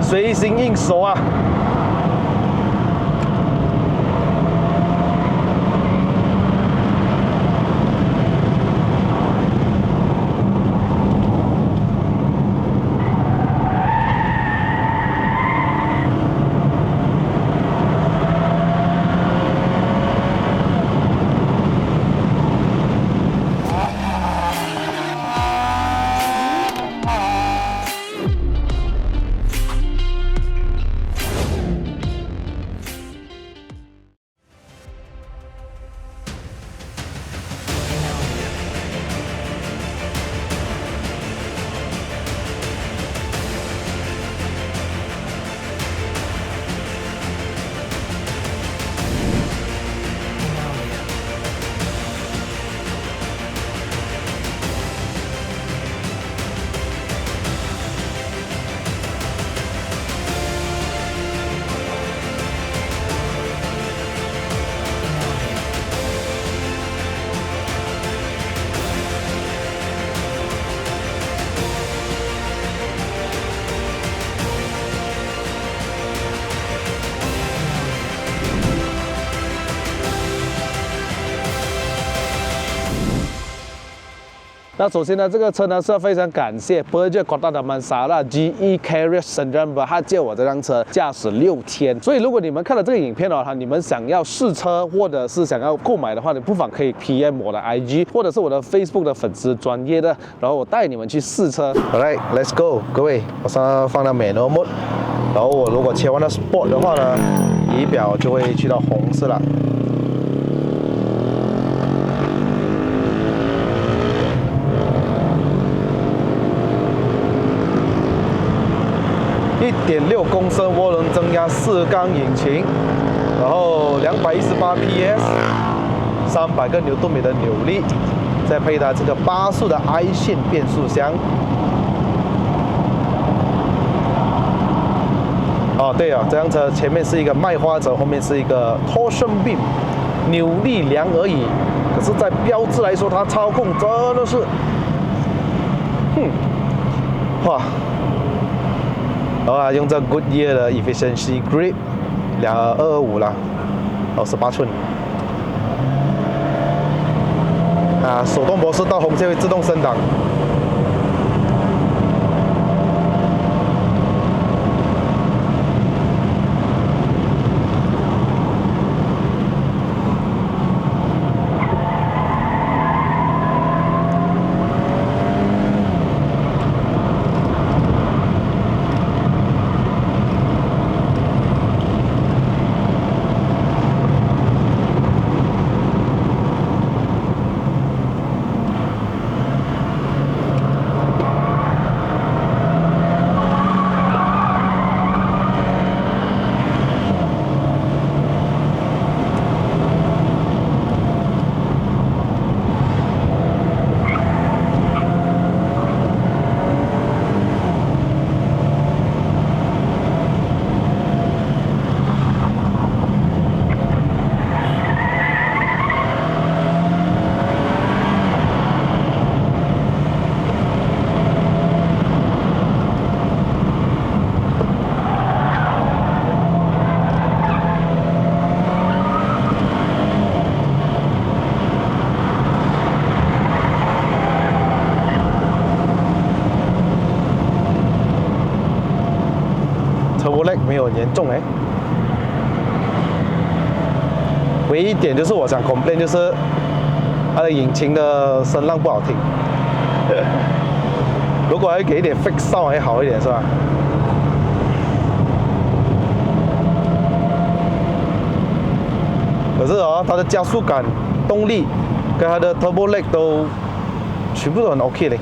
随心应手啊。那首先呢，这个车呢是要非常感谢 Berger Kota Damansara GE Carrier Sdn Bhd， 他借我这辆车驾驶6天。所以如果你们看了这个影片的话，你们想要试车或者是想要购买的话，你不妨可以 PM 我的 IG 或者是我的 Facebook 的粉丝专业的，然后我带你们去试车。Alright, let's go， 各位，我先放到 Manual Mode， 然后我如果切换到 Sport 的话呢，仪表就会去到红色了。1.6公升涡轮增压4缸引擎，然后218 PS， 300个牛顿米的扭力，再配它这个8速的 I 线变速箱。哦，对啊，这辆车前面是一个麦花臣，后面是一个 torsion beam， 扭力梁而已。可是，在标志来说，它操控真的是，哇！然后用这 Goodyear 的 Efficiency Grip 225啦，然后18寸。手动模式到红线会自动升档。Turbo lag 没有很严重唯一一点就是我想 complain 就是它的引擎的声浪不好听。如果还给一点 fix sound 还好一点是吧？可是它的加速感、动力跟它的 turbo lag 都全部都很 OK 嘞。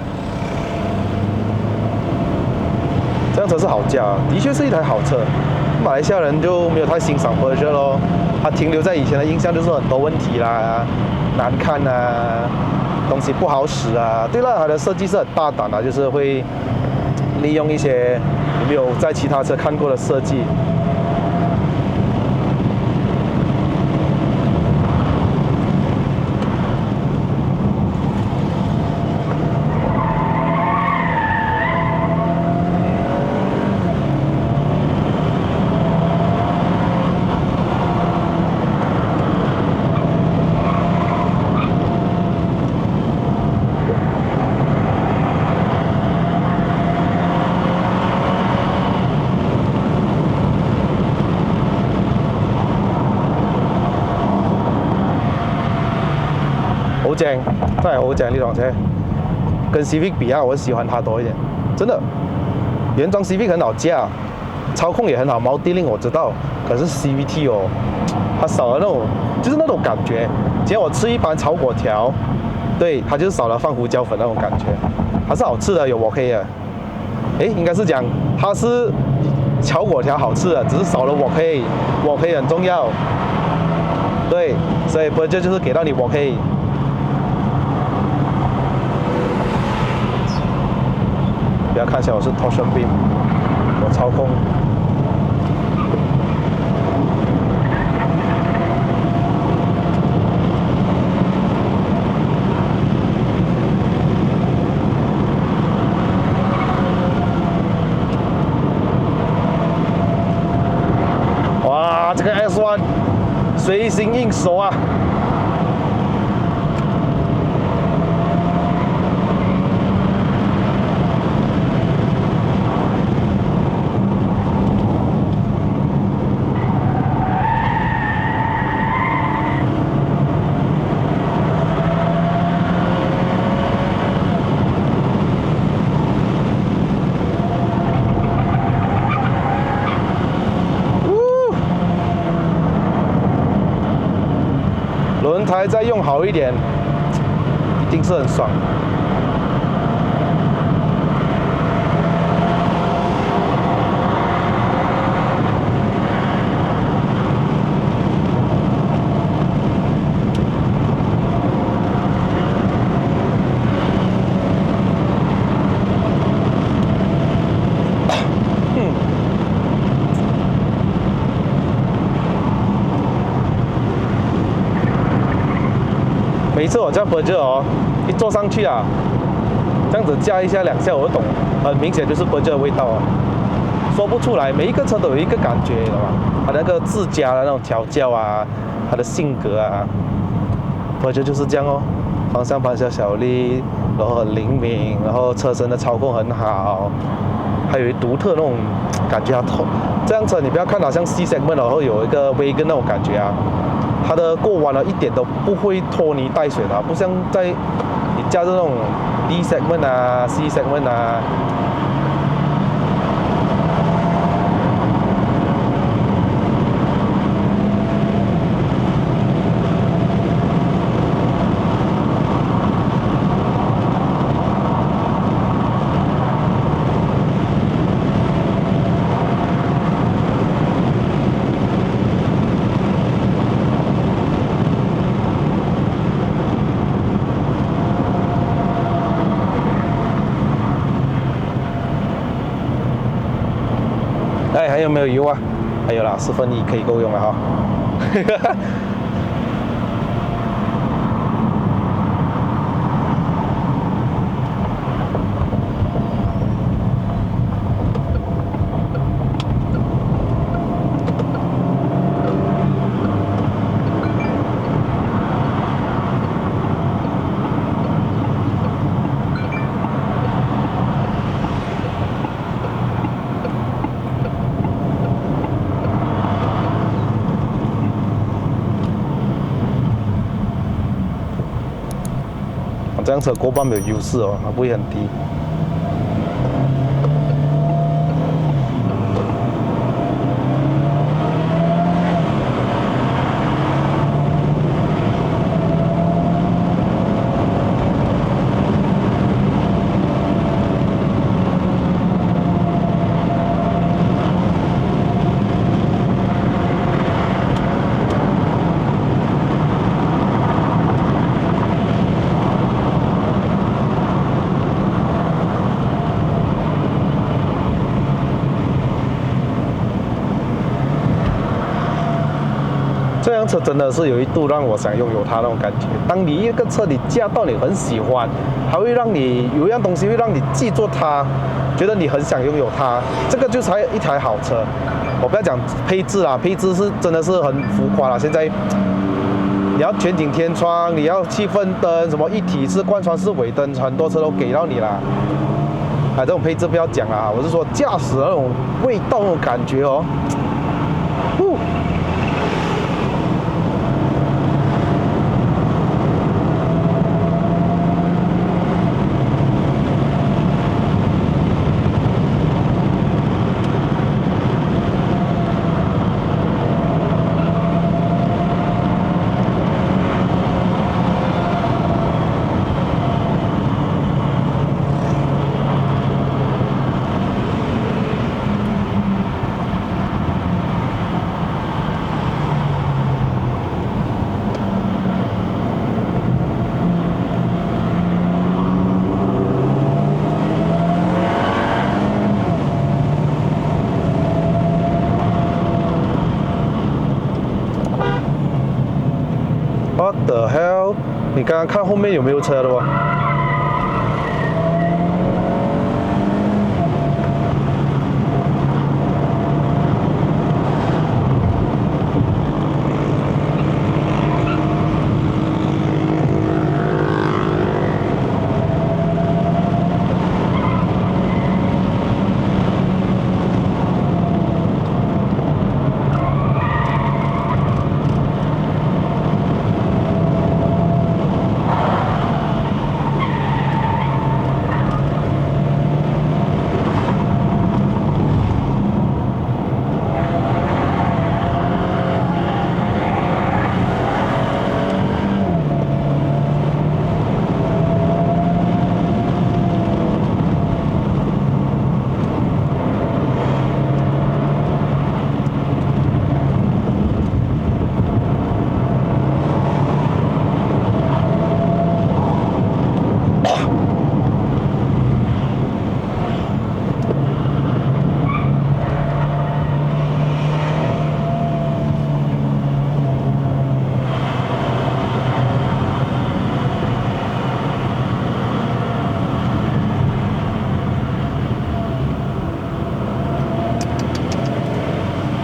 这辆车是好价，的确是一台好车。马来西亚人就没有太欣赏 Berger 咯，它停留在以前的印象就是很多问题啦，难看啊，东西不好使啊。对了，它的设计是很大胆的，就是会利用一些你没有在其他车看过的设计。正，真係好正呢輛車。跟 Civic 比啊，我喜歡它多一點，真的。原裝 Civic 很好駕，操控也很好，Multilink 我知道，可是 CVT 哦，它少了那種，就是那種感覺。今天我吃一盤炒粿條，對，它就是少了放胡椒粉那種感覺，還是好吃的，有我黑的。誒，應該是講它是炒粿條好吃的，只是少了我黑，我黑很重要。對，所以 Berger 就是給到你我黑。不要看起來我是 torsion beam， 我操控。哇，這個 S1 隨心應手啊！轮胎再用好一点，一定是很爽。每次我叫 Berger 哦，一坐上去啊，这样子加一下2下，我就懂，很明显就是 Berger 的味道啊，说不出来。每一个车都有一个感觉，你知道吗？它那个自家的那种调教啊，它的性格啊 ，Berger 就是这样哦。方向盘小小力，然后很灵敏，然后车身的操控很好，还有独特那种感觉啊。这辆车你不要看好像 C segment 然后有一个 Wagon 那种感觉啊。它的过弯呢一点都不会拖泥带水的，不像在你驾着那种 D segment 啊、C segment 啊。哎，还有没有油啊？还有啦，1/4可以够用了哈。这辆车过半没有优势哦，它不会很低。这辆车真的是有一度让我想拥有它那种感觉。当你一个车你驾到你很喜欢，还会让你有一样东西会让你记住它，觉得你很想拥有它，这个就是一台好车。我不要讲配置啦，配置是真的是很浮夸了。现在你要全景天窗，你要气氛灯，什么一体式、贯穿式尾灯，很多车都给到你啦。这种配置不要讲啊，我是说驾驶的那种味道、那种感觉哦。刚刚看后面有没有车的哦？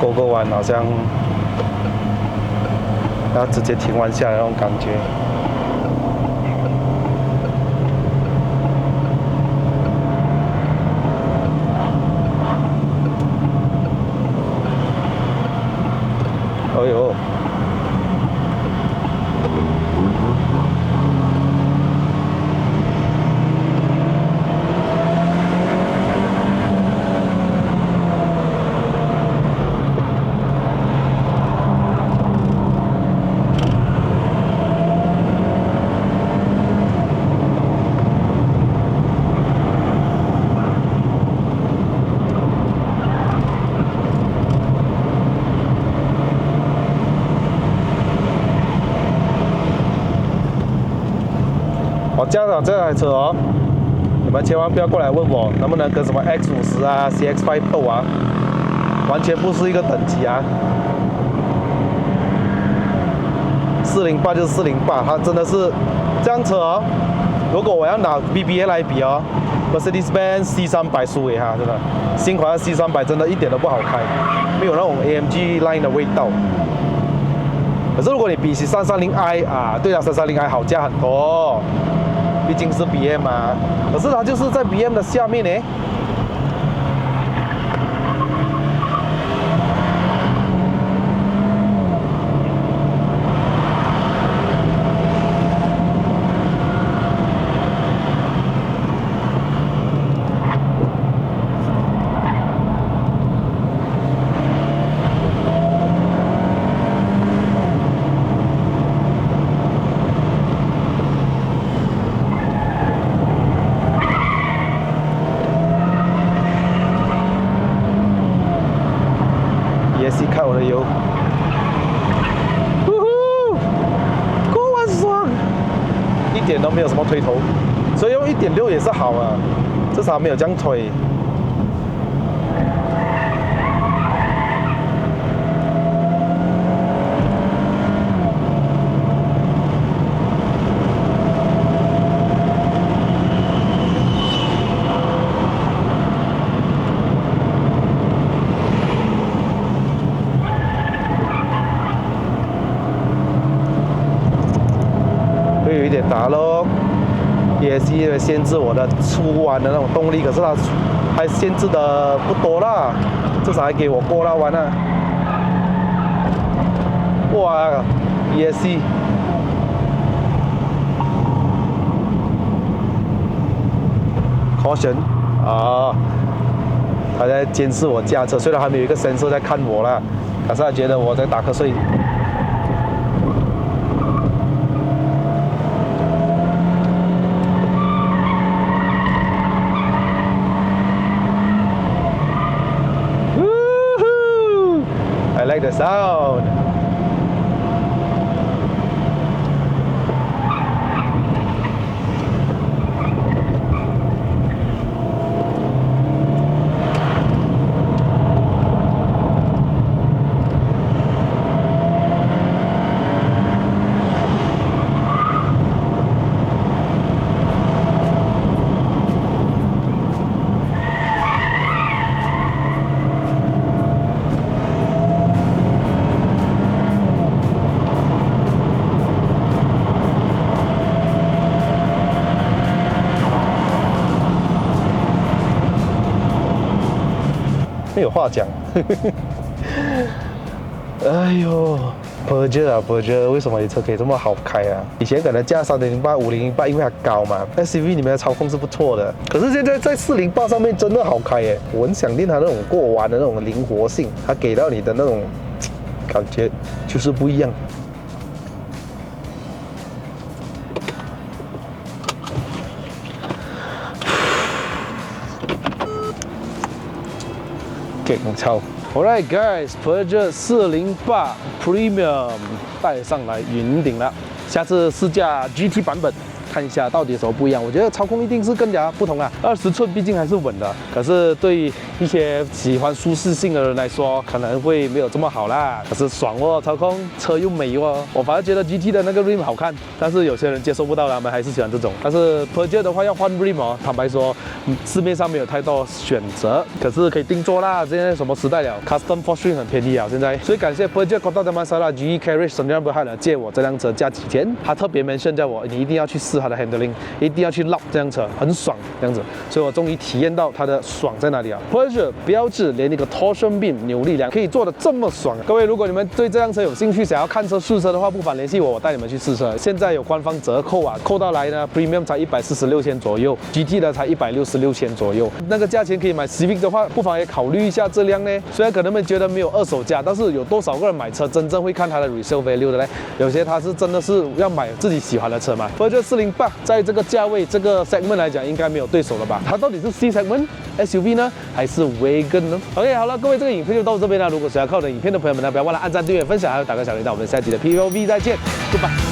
勾勾弯好像要直接停弯下来那种感觉。哎呦！我驾驶这台车哦，你们千万不要过来问我能不能跟什么 X50啊、CX5 斗啊，完全不是一个等级啊。408就是408，它真的是这辆车哦。如果我要拿 BBA 来比哦 ，Mercedes-Benz C300输给它，真的，新款的 C300真的一点都不好开，没有那种 AMG Line 的味道。可是如果你比起330i 啊，对啊，330i 好驾很多。毕竟是 BM 嘛，可是它就是在 BM 的下面呢。看我的油，过弯爽，一点都没有什么推头，所以用1.6也是好啊，至少没有这样推。有一点打咯，也是因为限制我的出弯的那种动力，可是它还限制的不多啦，至少还给我过那弯啊。哇 ，ESC， caution 啊，他在监视我驾车，虽然还没有一个sensor在看我啦，可是他觉得我在打瞌睡。I like the sound. 没有话讲。哎呦 ，Peugeot 啊 ，Peugeot 为什么你车可以这么好开啊？以前可能加3.08、508，因为它高嘛。SUV 里面的操控是不错的，可是现在在408上面真的好开耶！我很想念它那种过弯的那种灵活性，它给到你的那种感觉就是不一样。给超 ，Alright guys，Peugeot 408 Premium 带上来云顶了，下次试驾 GT 版本。看一下到底有什么不一样，我觉得操控一定是更加不同啊。20寸毕竟还是稳的，可是对一些喜欢舒适性的人来说，可能会没有这么好啦。可是爽哦，操控车又美哦。我反而觉得 GT 的那个 rim 好看，但是有些人接受不到，他们还是喜欢这种。但是 Peugeot 的话要换 rim 哦，坦白说，市面上没有太多选择，可是可以定做啦。现在什么时代了 ，Custom Fortune 很便宜啊，现在。所以感谢 Peugeot Kota Damansara GE Carriage Sdn Bhd 借我这辆车驾几天，他特别mention叫我，你一定要去试它的 handling， 一定要去绕这辆车，很爽这样子。所以我终于体验到它的爽在哪里啊 ！Peugeot 标志连一个 torsion beam 扭力梁可以做的这么爽啊！各位，如果你们对这辆车有兴趣，想要看车试车的话，不妨联系我，我带你们去试车。现在有官方折扣啊，扣到来呢 ，Premium 才146千左右 ，GT 的才166千左右。那个价钱可以买 Civic 的话，不妨也考虑一下这辆呢。虽然可能们觉得没有二手价，但是有多少个人买车真正会看它的 resale value 的嘞？有些他是真的是要买自己喜欢的车嘛。Peugeot 408在这个价位这个 segment 来讲，应该没有对手了吧？它到底是 C segment SUV 呢，还是 Wagon 呢 ？OK， 好了，各位，这个影片就到这边了。如果想要看我的影片的朋友们呢，不要忘了按赞、订阅、分享，还有打个小铃铛。我们下期的 POV 再见 ，Goodbye。